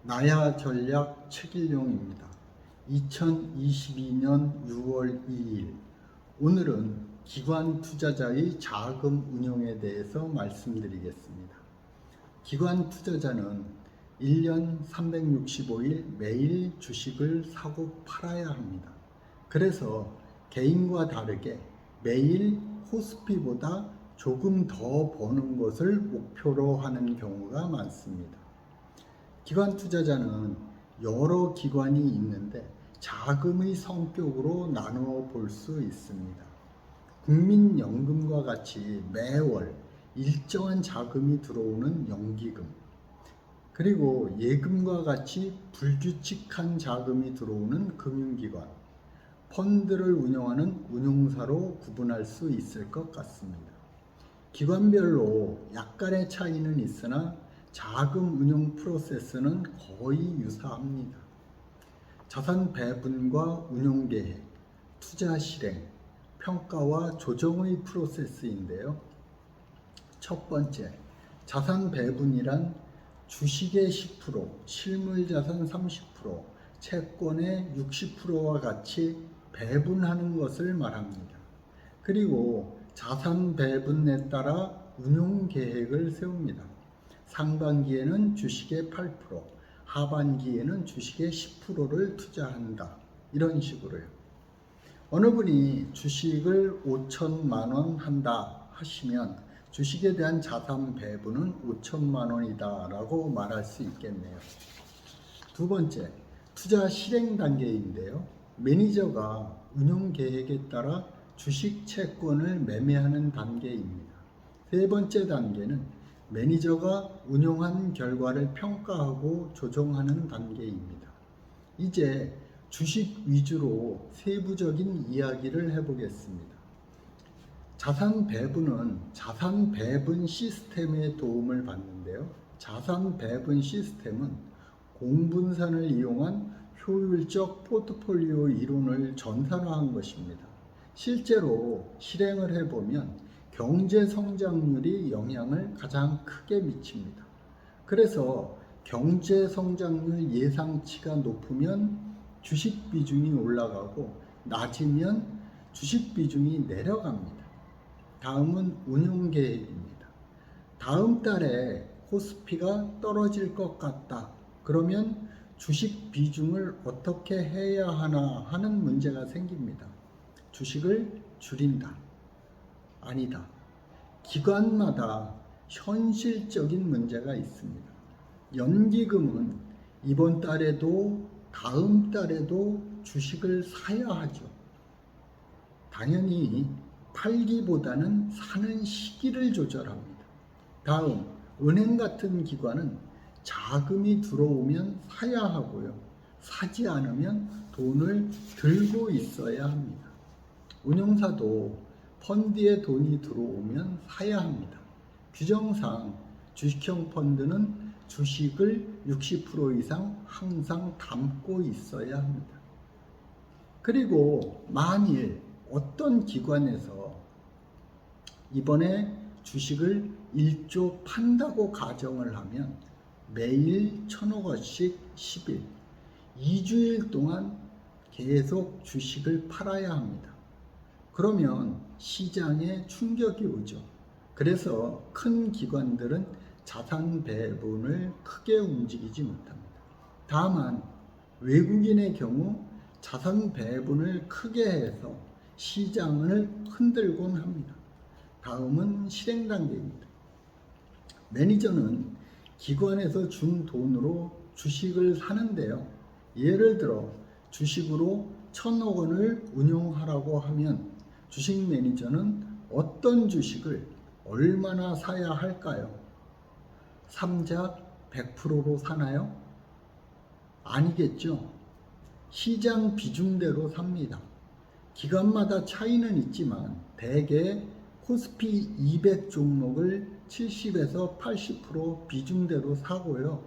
나야 전략 최길용입니다. 2022년 6월 2일 오늘은 기관 투자자의 자금 운용에 대해서 말씀드리겠습니다. 기관 투자자는 1년 365일 매일 주식을 사고 팔아야 합니다. 그래서 개인과 다르게 매일 코스피보다 조금 더 버는 것을 목표로 하는 경우가 많습니다. 기관 투자자는 여러 기관이 있는데 자금의 성격으로 나누어 볼 수 있습니다. 국민연금과 같이 매월 일정한 자금이 들어오는 연기금, 그리고 예금과 같이 불규칙한 자금이 들어오는 금융기관, 펀드를 운영하는 운용사로 구분할 수 있을 것 같습니다. 기관별로 약간의 차이는 있으나 자금 운용 프로세스는 거의 유사합니다. 자산 배분과 운용 계획, 투자 실행, 평가와 조정의 프로세스인데요. 첫 번째, 자산 배분이란 주식의 10%, 실물 자산 30%, 채권의 60%와 같이 배분하는 것을 말합니다. 그리고 자산 배분에 따라 운용 계획을 세웁니다. 상반기에는 주식의 8%, 하반기에는 주식의 10%를 투자한다. 이런 식으로요. 어느 분이 주식을 5천만 원 한다 하시면 주식에 대한 자산 배분은 5천만 원이다 라고 말할 수 있겠네요. 두 번째, 투자 실행 단계인데요. 매니저가 운용 계획에 따라 주식 채권을 매매하는 단계입니다. 세 번째 단계는 매니저가 운용한 결과를 평가하고 조정하는 단계입니다. 이제 주식 위주로 세부적인 이야기를 해보겠습니다. 자산 배분은 자산 배분 시스템의 도움을 받는데요. 자산 배분 시스템은 공분산을 이용한 효율적 포트폴리오 이론을 전산화한 것입니다. 실제로 실행을 해보면 경제 성장률이 영향을 가장 크게 미칩니다. 그래서 경제 성장률 예상치가 높으면 주식 비중이 올라가고 낮으면 주식 비중이 내려갑니다. 다음은 운용 계획입니다. 다음 달에 코스피가 떨어질 것 같다. 그러면 주식 비중을 어떻게 해야 하나 하는 문제가 생깁니다. 주식을 줄인다. 아니다. 기관마다 현실적인 문제가 있습니다. 연기금은 이번 달에도 다음 달에도 주식을 사야 하죠. 당연히 팔기보다는 사는 시기를 조절합니다. 다음, 은행 같은 기관은 자금이 들어오면 사야 하고요. 사지 않으면 돈을 들고 있어야 합니다. 운용사도 펀드에 돈이 들어오면 사야 합니다. 규정상 주식형 펀드는 주식을 60% 이상 항상 담고 있어야 합니다. 그리고 만일 어떤 기관에서 이번에 주식을 1조 판다고 가정을 하면 매일 1,000억 원씩 10일, 2주일 동안 계속 주식을 팔아야 합니다. 그러면 시장에 충격이 오죠. 그래서 큰 기관들은 자산 배분을 크게 움직이지 못합니다. 다만 외국인의 경우 자산 배분을 크게 해서 시장을 흔들곤 합니다. 다음은 실행 단계입니다. 매니저는 기관에서 준 돈으로 주식을 사는데요. 예를 들어 주식으로 1,000억 원을 운용하라고 하면 주식 매니저는 어떤 주식을 얼마나 사야 할까요? 삼자 100%로 사나요? 아니겠죠. 시장 비중대로 삽니다. 기관마다 차이는 있지만 대개 코스피 200 종목을 70에서 80% 비중대로 사고요.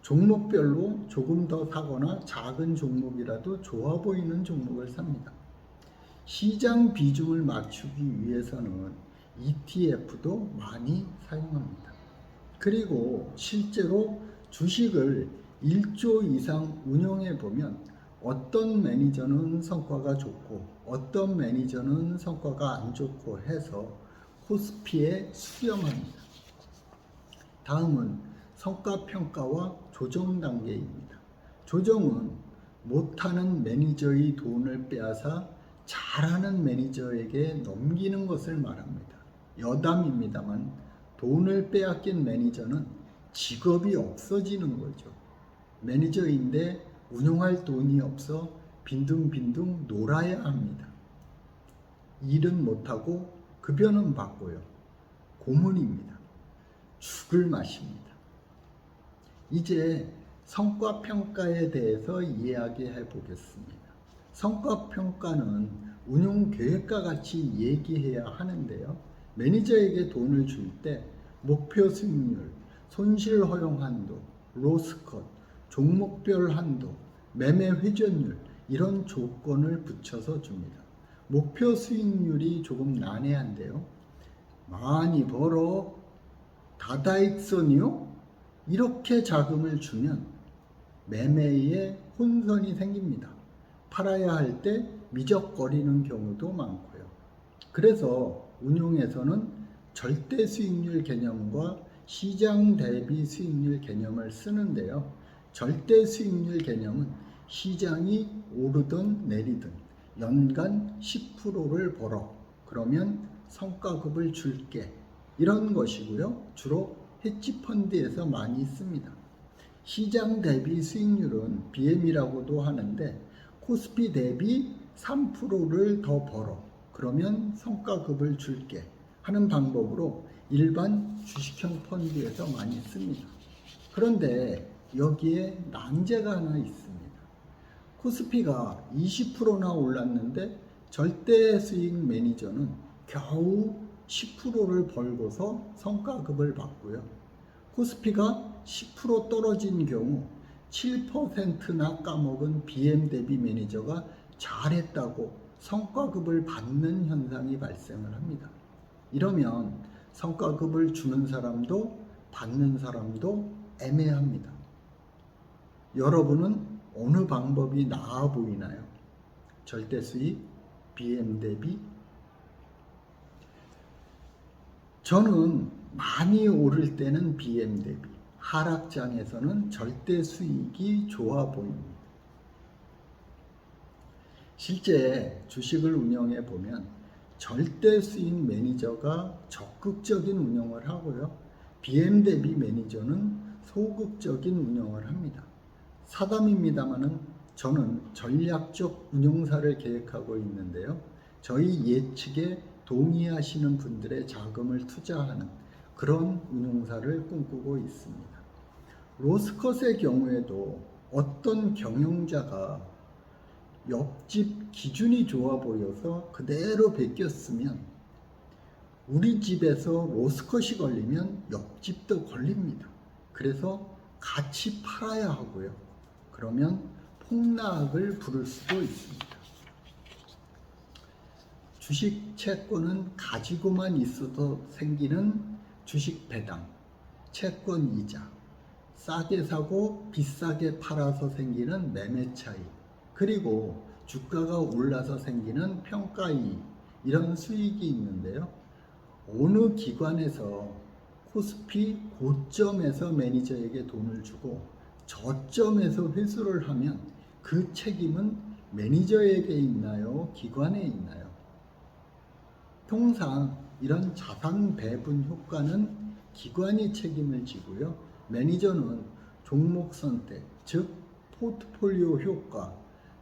종목별로 조금 더 사거나 작은 종목이라도 좋아 보이는 종목을 삽니다. 시장 비중을 맞추기 위해서는 ETF도 많이 사용합니다. 그리고 실제로 주식을 1조 이상 운영해 보면 어떤 매니저는 성과가 좋고 어떤 매니저는 성과가 안 좋고 해서 코스피에 수렴합니다. 다음은 성과평가와 조정 단계입니다. 조정은 못하는 매니저의 돈을 빼앗아 잘하는 매니저에게 넘기는 것을 말합니다. 여담입니다만 돈을 빼앗긴 매니저는 직업이 없어지는 거죠. 매니저인데 운용할 돈이 없어 빈둥빈둥 놀아야 합니다. 일은 못하고 급여는 받고요. 고문입니다. 죽을 맛입니다. 이제 성과평가에 대해서 이야기해 보겠습니다. 성과평가는 운용계획과 같이 얘기해야 하는데요. 매니저에게 돈을 줄 때 목표 수익률, 손실 허용 한도, 로스컷, 종목별 한도, 매매 회전율 이런 조건을 붙여서 줍니다. 목표 수익률이 조금 난해한데요. 많이 벌어 다다익선이요? 이렇게 자금을 주면 매매에 혼선이 생깁니다. 팔아야 할 때 미적거리는 경우도 많고요. 그래서 운용에서는 절대 수익률 개념과 시장 대비 수익률 개념을 쓰는데요. 절대 수익률 개념은 시장이 오르든 내리든 연간 10%를 벌어. 그러면 성과급을 줄게. 이런 것이고요. 주로 헤지펀드에서 많이 씁니다. 시장 대비 수익률은 BM이라고도 하는데 코스피 대비 3%를 더 벌어. 그러면 성과급을 줄게 하는 방법으로 일반 주식형 펀드에서 많이 씁니다. 그런데 여기에 난제가 하나 있습니다. 코스피가 20%나 올랐는데 절대 수익 매니저는 겨우 10%를 벌고서 성과급을 받고요. 코스피가 10% 떨어진 경우 7%나 까먹은 BM 대비 매니저가 잘했다고 성과급을 받는 현상이 발생을 합니다. 이러면 성과급을 주는 사람도 받는 사람도 애매합니다. 여러분은 어느 방법이 나아 보이나요? 절대 수익, BM 대비? 저는 많이 오를 때는 BM 대비, 하락장에서는 절대 수익이 좋아 보입니다. 실제 주식을 운영해 보면 절대 수익 매니저가 적극적인 운영을 하고요. BM 대비 매니저는 소극적인 운영을 합니다. 사담입니다만은 저는 전략적 운용사를 계획하고 있는데요. 저희 예측에 동의하시는 분들의 자금을 투자하는 그런 운용사를 꿈꾸고 있습니다. 로스컷의 경우에도 어떤 경영자가 옆집 기준이 좋아 보여서 그대로 베꼈으면 우리 집에서 로스컷이 걸리면 옆집도 걸립니다. 그래서 같이 팔아야 하고요. 그러면 폭락을 부를 수도 있습니다. 주식 채권은 가지고만 있어도 생기는 주식 배당, 채권 이자, 싸게 사고 비싸게 팔아서 생기는 매매 차익, 그리고 주가가 올라서 생기는 평가이익, 이런 수익이 있는데요. 어느 기관에서 코스피 고점에서 매니저에게 돈을 주고 저점에서 회수를 하면 그 책임은 매니저에게 있나요? 기관에 있나요? 통상 이런 자산 배분 효과는 기관이 책임을 지고요. 매니저는 종목 선택, 즉 포트폴리오 효과,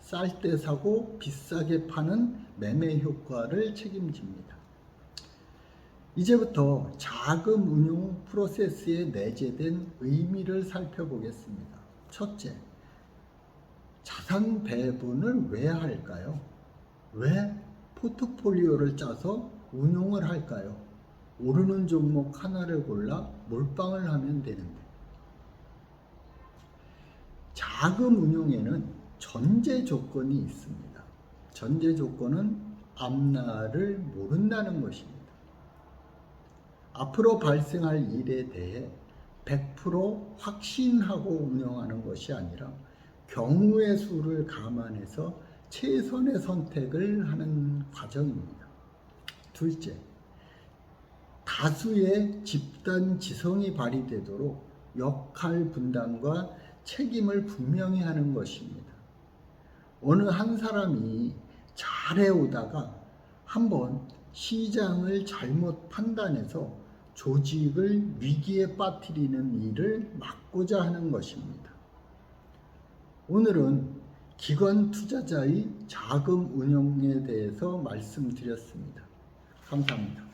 쌀 때 사고 비싸게 파는 매매 효과를 책임집니다. 이제부터 자금 운용 프로세스에 내재된 의미를 살펴보겠습니다. 첫째, 자산 배분을 왜 할까요? 왜 포트폴리오를 짜서 운용을 할까요? 오르는 종목 하나를 골라 몰빵을 하면 되는데. 자금 운용에는 전제 조건이 있습니다. 전제 조건은 앞날을 모른다는 것입니다. 앞으로 발생할 일에 대해 100% 확신하고 운영하는 것이 아니라 경우의 수를 감안해서 최선의 선택을 하는 과정입니다. 둘째, 다수의 집단 지성이 발휘되도록 역할 분담과 책임을 분명히 하는 것입니다. 어느 한 사람이 잘해오다가 한번 시장을 잘못 판단해서 조직을 위기에 빠뜨리는 일을 막고자 하는 것입니다. 오늘은 기관 투자자의 자금 운용에 대해서 말씀드렸습니다. 감사합니다.